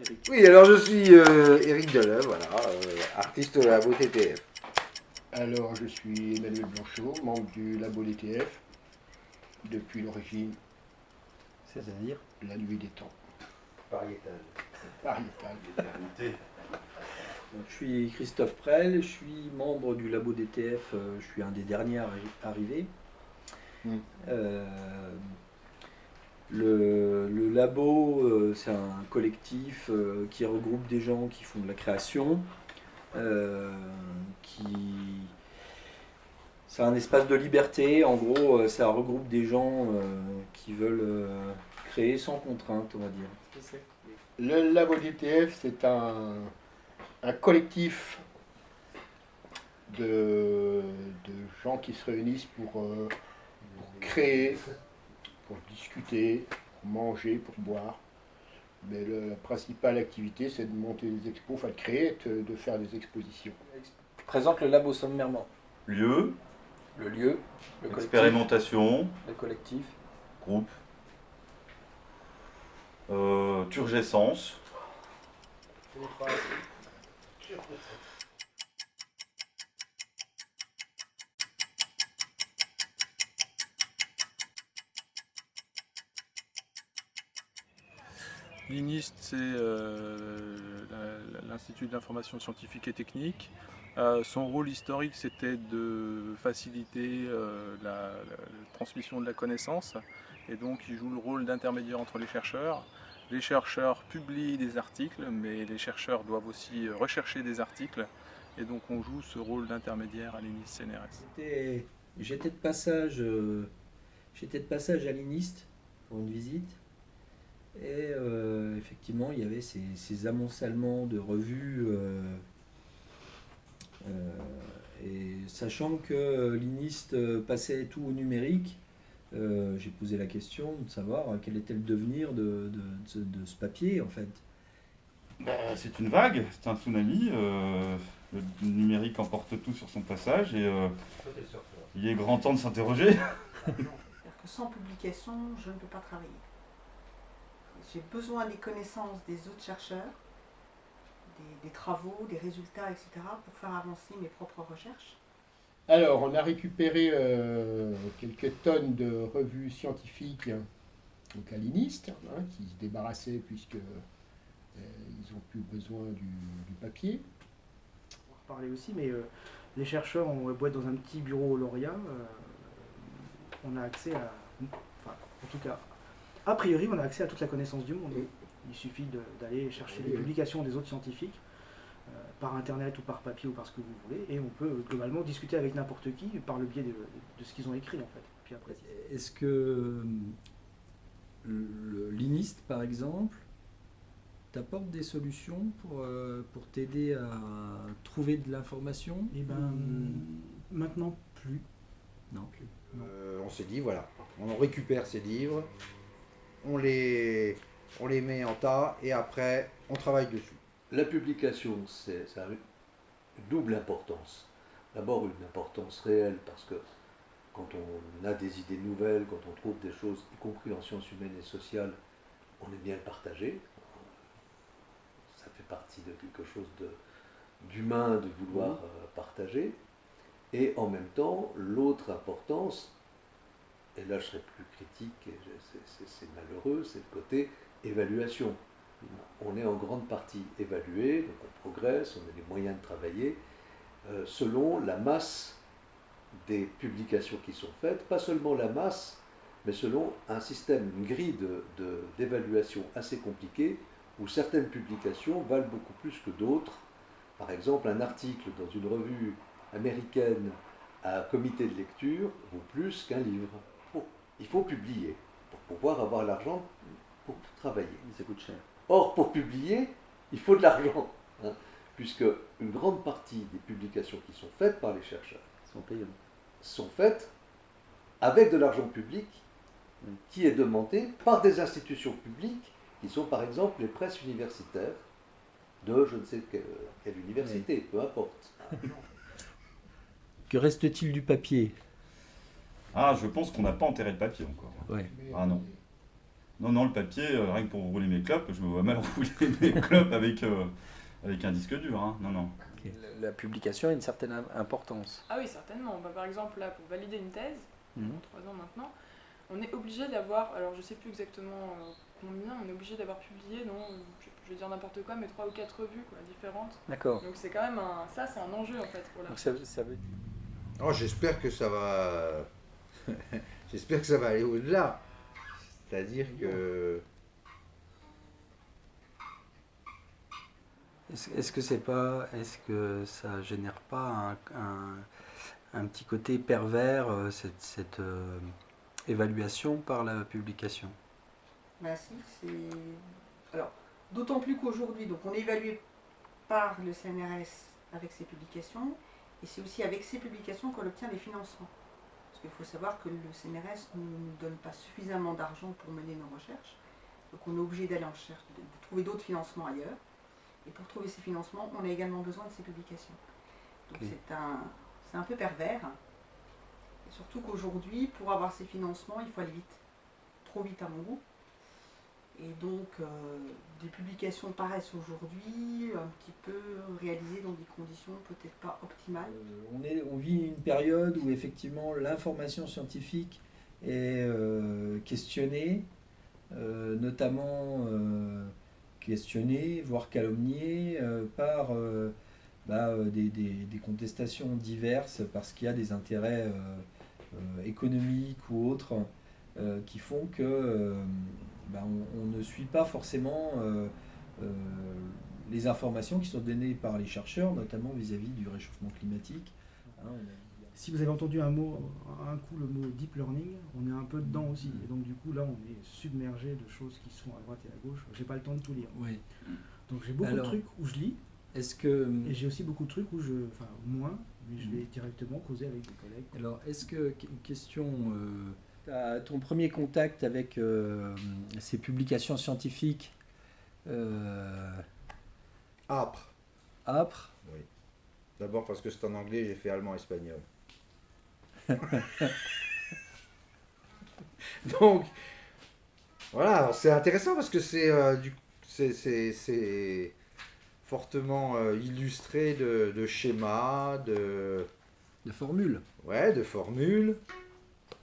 Eric? Oui, alors je suis Éric Deleuve, voilà, artiste de la beauté TF. Alors, je suis Emmanuel Blanchot, membre du Labo DTF, depuis l'origine, C'est-à-dire? la nuit des temps, Pariétal. pariétal. Donc, je suis Christophe Prel, je suis membre du Labo DTF, je suis un des derniers arrivés. Euh, le labo, c'est un collectif qui regroupe des gens qui font de la création, c'est un espace de liberté. En gros, ça regroupe des gens qui veulent créer sans contrainte, on va dire. Le Labo DTF, c'est un collectif de gens qui se réunissent pour créer, pour discuter, pour manger, pour boire. Mais la principale activité, c'est de monter des expos, enfin de créer, de faire des expositions. Présente le labo sommairement. Lieu, Le lieu, le collectif, expérimentation, le collectif. groupe, turgescence, L'INIST, c'est l'Institut d'information scientifique et technique. Son rôle historique, c'était de faciliter la transmission de la connaissance. Et donc, il joue le rôle d'intermédiaire entre les chercheurs. Les chercheurs publient des articles, mais les chercheurs doivent aussi rechercher des articles. Et donc, on joue ce rôle d'intermédiaire à l'INIST CNRS. J'étais de passage à l'INIST pour une visite. Et effectivement, il y avait ces amoncellements de revues. Et sachant que l'INIST passait tout au numérique, j'ai posé la question de savoir quel était le devenir de ce papier en fait. c'est une vague, c'est un tsunami. Le numérique emporte tout sur son passage et il est grand temps de s'interroger. C'est-à-dire que sans publication, je ne peux pas travailler. J'ai besoin des connaissances des autres chercheurs, des travaux, des résultats, etc., pour faire avancer mes propres recherches. Alors, on a récupéré quelques tonnes de revues scientifiques donc à l'INIST, qui se débarrassaient puisque ils n'ont plus besoin du papier. On va reparler aussi, mais les chercheurs ont beau être dans un petit bureau au lauréat, on a accès à, enfin, en tout cas, a priori, on a accès à toute la connaissance du monde. Oui. Il suffit d'aller chercher les Oui. publications des autres scientifiques, par internet ou par papier ou par ce que vous voulez, et on peut globalement discuter avec n'importe qui par le biais de ce qu'ils ont écrit en fait. Puis après, Est-ce que l'INIST par exemple t'apporte des solutions pour t'aider à trouver de l'information? et ben, maintenant plus. Non. On s'est dit, voilà, on récupère ces livres, on les met en tas et après on travaille dessus. La publication, ça a une double importance. D'abord une importance réelle parce que quand on a des idées nouvelles, quand on trouve des choses, y compris en sciences humaines et sociales, on aime bien le partager. Ça fait partie de quelque chose d'humain de vouloir partager. Et en même temps, l'autre importance, et là je serai plus critique, et c'est malheureux, c'est le côté évaluation. On est en grande partie évalué, donc on progresse, on a les moyens de travailler, selon la masse des publications qui sont faites, pas seulement la masse, mais selon un système, une grille d'évaluation assez compliquée, où certaines publications valent beaucoup plus que d'autres. Par exemple, un article dans une revue américaine à comité de lecture vaut plus qu'un livre. Bon, il faut publier pour pouvoir avoir l'argent pour travailler. Ça coûte cher. Or, pour publier, il faut de l'argent, puisque une grande partie des publications qui sont faites par les chercheurs Sont payants. sont faites avec de l'argent public qui est demandé par des institutions publiques qui sont par exemple les presses universitaires de je ne sais quelle université, peu importe. Que reste-t-il du papier? Ah, je pense qu'on n'a pas enterré le papier encore. Ouais. Ah non. Non, le papier, rien que pour rouler mes clopes, je me vois mal rouler mes clopes avec un disque dur. Hein. Non. La publication a une certaine importance. Ah oui, certainement. Bah, par exemple, là, pour valider une thèse, 3 ans maintenant, on est obligé d'avoir, alors je sais plus exactement combien, on est obligé d'avoir publié, je vais dire n'importe quoi, mais 3 ou 4 revues différentes. D'accord. Donc c'est quand même ça c'est un enjeu en fait pour la. Donc ça veut... Oh, j'espère que ça va... j'espère que ça va aller au-delà. C'est-à-dire que... Est-ce que ça génère pas un petit côté pervers, cette évaluation par la publication? Ben si, c'est... Alors, d'autant plus qu'aujourd'hui, donc on est évalué par le CNRS avec ses publications, et c'est aussi avec ces publications qu'on obtient les financements. Parce qu'il faut savoir que le CNRS ne nous donne pas suffisamment d'argent pour mener nos recherches, donc on est obligé d'aller en chercher, de trouver d'autres financements ailleurs. Et pour trouver ces financements, on a également besoin de ces publications. Donc c'est un peu pervers. Et surtout qu'aujourd'hui, pour avoir ces financements, il faut aller vite. Trop vite à mon goût. Et donc, des publications paraissent aujourd'hui un petit peu réalisées dans des conditions peut-être pas optimales. On vit une période où effectivement l'information scientifique est questionnée, notamment... questionnés, voire calomniés par des contestations diverses parce qu'il y a des intérêts économiques ou autres qui font que on ne suit pas forcément les informations qui sont données par les chercheurs, notamment vis-à-vis du réchauffement climatique. Si vous avez entendu un coup le mot deep learning, on est un peu dedans aussi. Et donc du coup là on est submergé de choses qui se font à droite et à gauche. J'ai pas le temps de tout lire. Oui. Donc j'ai beaucoup de trucs où je lis. Et j'ai aussi beaucoup de trucs où moins, mais je vais directement causer avec des collègues. Alors est-ce que, question, ton premier contact avec ces publications scientifiques Âpre. Oui. D'abord parce que c'est en anglais, j'ai fait allemand-espagnol. Donc, voilà, c'est intéressant parce que c'est fortement illustré de schémas, de formules. Ouais, de formules.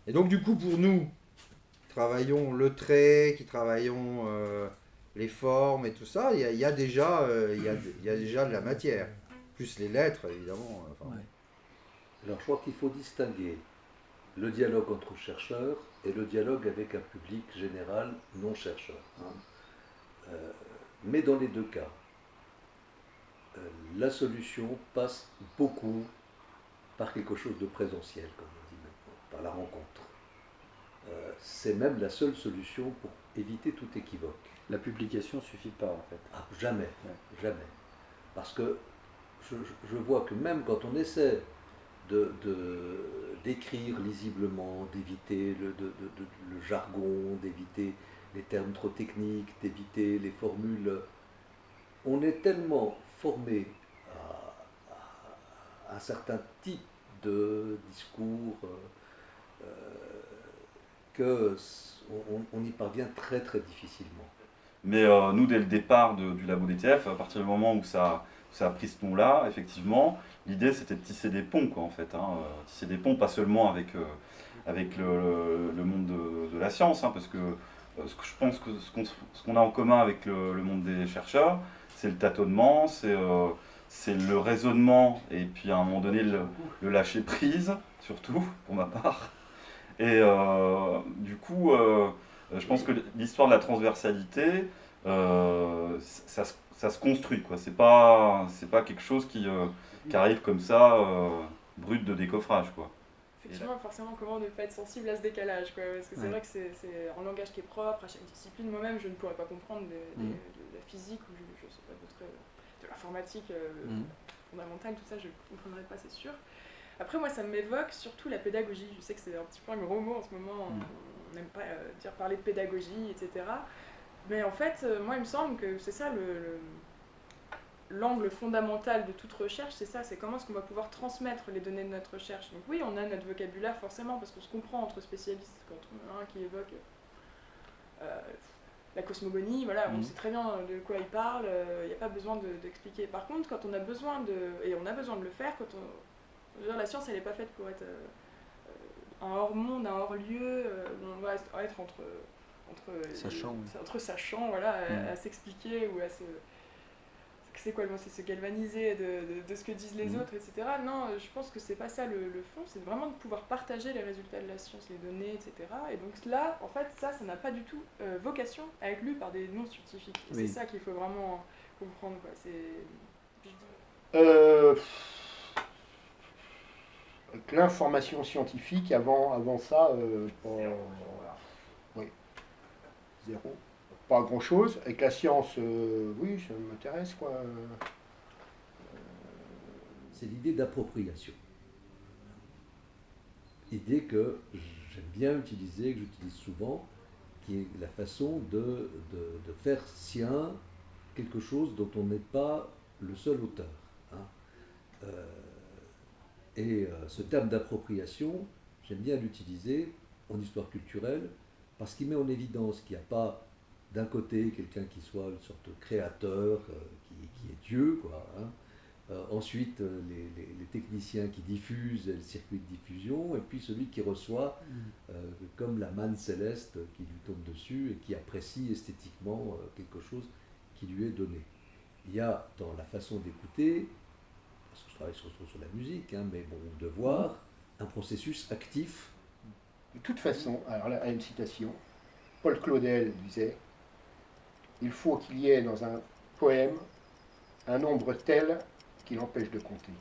Et donc, du coup, pour nous, qui travaillons le trait, qui travaillons les formes et tout ça, il y a déjà de la matière. Plus les lettres, évidemment. Enfin. Ouais. Alors, je crois qu'il faut distinguer le dialogue entre chercheurs et le dialogue avec un public général non chercheur. Hein. Mais dans les deux cas, la solution passe beaucoup par quelque chose de présentiel, comme on dit maintenant, par la rencontre. C'est même la seule solution pour éviter tout équivoque. La publication ne suffit pas, en fait. Ah, jamais, jamais. Parce que je vois que même quand on essaie d'écrire lisiblement, d'éviter le jargon, d'éviter les termes trop techniques, d'éviter les formules, on est tellement formé à un certain type de discours qu'on y parvient très très difficilement. Mais nous, dès le départ du labo DTF, à partir du moment où ça a pris ce nom-là, effectivement, l'idée c'était de tisser des ponts, quoi, en fait. Hein, tisser des ponts, pas seulement avec le monde de la science, hein, parce que je pense que ce qu'on a en commun avec le monde des chercheurs, c'est le tâtonnement, c'est le raisonnement, et puis à un moment donné, le lâcher prise, surtout, pour ma part. Et du coup, je pense que l'histoire de la transversalité, ça se construit, quoi. C'est pas quelque chose qui arrive comme ça, brut de décoffrage, quoi. Effectivement, forcément, comment ne pas être sensible à ce décalage, quoi. Parce que c'est vrai que c'est un langage qui est propre à chaque discipline. Moi-même, je ne pourrais pas comprendre de la physique ou je sais pas de l'informatique fondamentale, tout ça, je ne comprendrais pas, c'est sûr. Après, moi, ça m'évoque surtout la pédagogie. Je sais que c'est un petit peu un gros mot en ce moment. On n'aime pas parler de pédagogie, etc. Mais en fait, moi, il me semble que c'est ça l'angle fondamental de toute recherche, c'est ça, c'est comment est-ce qu'on va pouvoir transmettre les données de notre recherche. Donc oui, on a notre vocabulaire forcément, parce qu'on se comprend entre spécialistes, quand on a un qui évoque la cosmogonie, voilà, on Mhm. sait très bien de quoi il parle, il n'y a pas besoin d'expliquer. Par contre, quand on a besoin et on a besoin de le faire, je veux dire, la science, elle n'est pas faite pour être un hors-monde, un hors-lieu, où on va être entre Sachant, oui. entre sachants, voilà, à Mhm. s'expliquer ou à se... C'est quoi le mot? C'est se galvaniser de ce que disent les Mhm. autres, etc. Non, je pense que c'est pas ça le fond, c'est vraiment de pouvoir partager les résultats de la science, les données, etc. Et donc là, en fait, ça n'a pas du tout vocation à être lu par des non-scientifiques. Et Oui. c'est ça qu'il faut vraiment comprendre, quoi. Avec l'information scientifique, avant ça, oui, zéro. Pas grand-chose. Avec la science, oui, ça m'intéresse, quoi. C'est l'idée d'appropriation. Idée que j'aime bien utiliser, que j'utilise souvent, qui est la façon de faire sien quelque chose dont on n'est pas le seul auteur. Hein. Ce terme d'appropriation, j'aime bien l'utiliser en histoire culturelle parce qu'il met en évidence qu'il n'y a pas d'un côté quelqu'un qui soit une sorte de créateur, qui est Dieu, quoi, hein. Ensuite, les techniciens qui diffusent le circuit de diffusion, et puis celui qui reçoit, comme la manne céleste qui lui tombe dessus et qui apprécie esthétiquement quelque chose qui lui est donné. Il y a dans la façon d'écouter, parce que je travaille surtout sur la musique, hein, mais bon, de voir un processus actif. De toute façon, alors là, une citation, Paul Claudel disait « Il faut qu'il y ait dans un poème un nombre tel qui l'empêche de compter ».